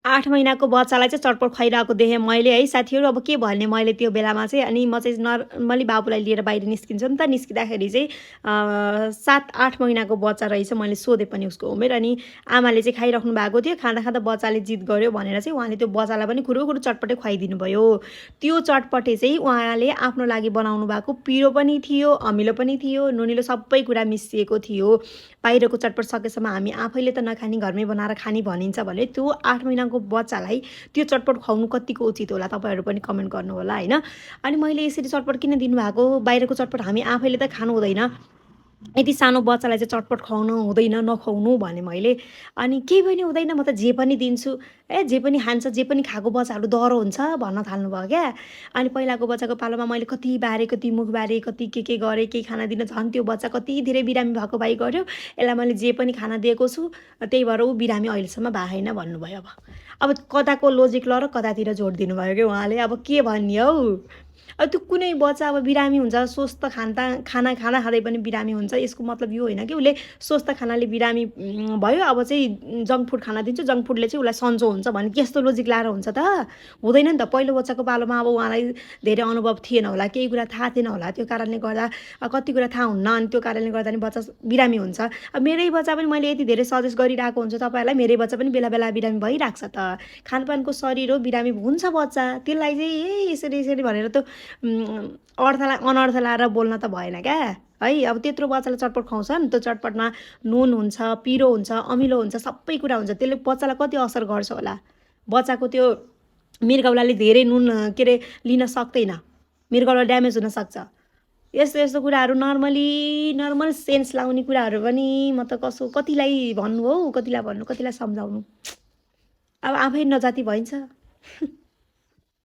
8 महिनाको बच्चालाई चाहिँ चटपट खुवाइरहेको देखेँ मैले है साथीहरू। अब के भने मैले त्यो बेलामा चाहिँ अनि म चाहिँ नर्मली बाबुलाई लिएर बाहिर निस्किन्छु नि त। निस्किँदाखेरि चाहिँ 7-8 महिनाको बच्चा रहेछ। मैले सोधेँ पनि उसको उमेर, अनि आमाले चाहिँ खाइराख्नु भएको थियो। खाँदा खाँदा बच्चाले जिद गर्यो भनेर चाहिँ उहाँले त्यो बच्चालाई पनि खुरुखुरु चटपटे खुवाइदिनु भयो। त्यो चटपटे चाहिँ उहाँले आफ्नो लागि बनाउनु भएको, पिरो पनि थियो, अमिलो पनि थियो, नुनिलो सबै कुरा मिसिएको थियो। बाहिरको चटपट सकेसम्म हामी आफैले त नखाने घरमै बनाएर खाने भनिन्छ भने त्यो 8 महिनाको बच्चालाई त्यो चटपट खुवाउनु कतिको उचित होला, तपाईँहरू पनि कमेन्ट गर्नु होला हैन। अनि मैले यसरी चटपट किन दिनुभएको, बाहिरको चटपट हामी आफैले त खानु हुँदैन, यति सानो बच्चालाई चाहिँ चटपट खुवाउनु हुँदैन, नखुवाउनु भने मैले। अनि केही पनि हुँदैन, म त जे पनि दिन्छु, जे पनि खान्छ, जे पनि खाएको बच्चाहरू डह्रो हुन्छ भन्न थाल्नुभयो क्या। अनि पहिलाको बच्चाको पालोमा मैले कति बारे, कति मुख बारे, कति के गरेँ, केही खाना दिन झन् त्यो बच्चा कति धेरै बिरामी भएको भाइ गर्यो। यसलाई मैले जे पनि खाना दिएको छु, त्यही भएर ऊ बिरामी अहिलेसम्म भएको छैन भन्नुभयो। अब कताको लोजिक ल र कतातिर जोड दिनुभयो क्या उहाँले। अब के भन्ने हौ। अब त्यो कुनै बच्चा अब बिरामी हुन्छ, स्वस्थ खाना खाँदै पनि बिरामी हुन्छ। यसको मतलब यो होइन कि उसले स्वस्थ खानाले बिरामी भयो, अब चाहिँ जङ्क फुड खाना दिन्छु, जङ्क फुडले चाहिँ उसलाई सन्चो हुन्छ भने त्यस्तो लोजिक लाएर हुन्छ त? हुँदैन नि त। पहिलो बच्चाको पालोमा अब उहाँलाई धेरै अनुभव थिएन होला, केही कुरा थाहा थिएन होला, त्यो कारणले गर्दा कति कुरा थाहा हुन्न, अनि त्यो कारणले गर्दा नि बच्चा बिरामी हुन्छ। अब मेरै बच्चा पनि मैले यति धेरै सजेस्ट गरिरहेको हुन्छु तपाईँहरूलाई, मेरै बच्चा पनि बेला बेला बिरामी भइरहेको छ त। खानपानको शरीर हो, बिरामी हुन्छ बच्चा। त्यसलाई चाहिँ यसरी भनेर त अनर्थ लाएर बोल्न त भएन क्या है। अब त्यत्रो बच्चालाई चटपट खुवाउँछन्, त्यो चटपटमा नुन हुन्छ, पिरो हुन्छ, अमिलो हुन्छ, सबै कुरा हुन्छ। त्यसले बच्चालाई कति असर गर्छ होला। बच्चाको त्यो मृगौलाले धेरै नुन के अरे लिन सक्दैन, मृगौला ड्यामेज हुनसक्छ। यस्तो यस्तो कुराहरू नर्मल सेन्स लाउने कुराहरू पनि म त कतिलाई भन्नु हौ, कतिलाई भन्नु, कतिलाई सम्झाउनु। अब आफै नजाति भइन्छ।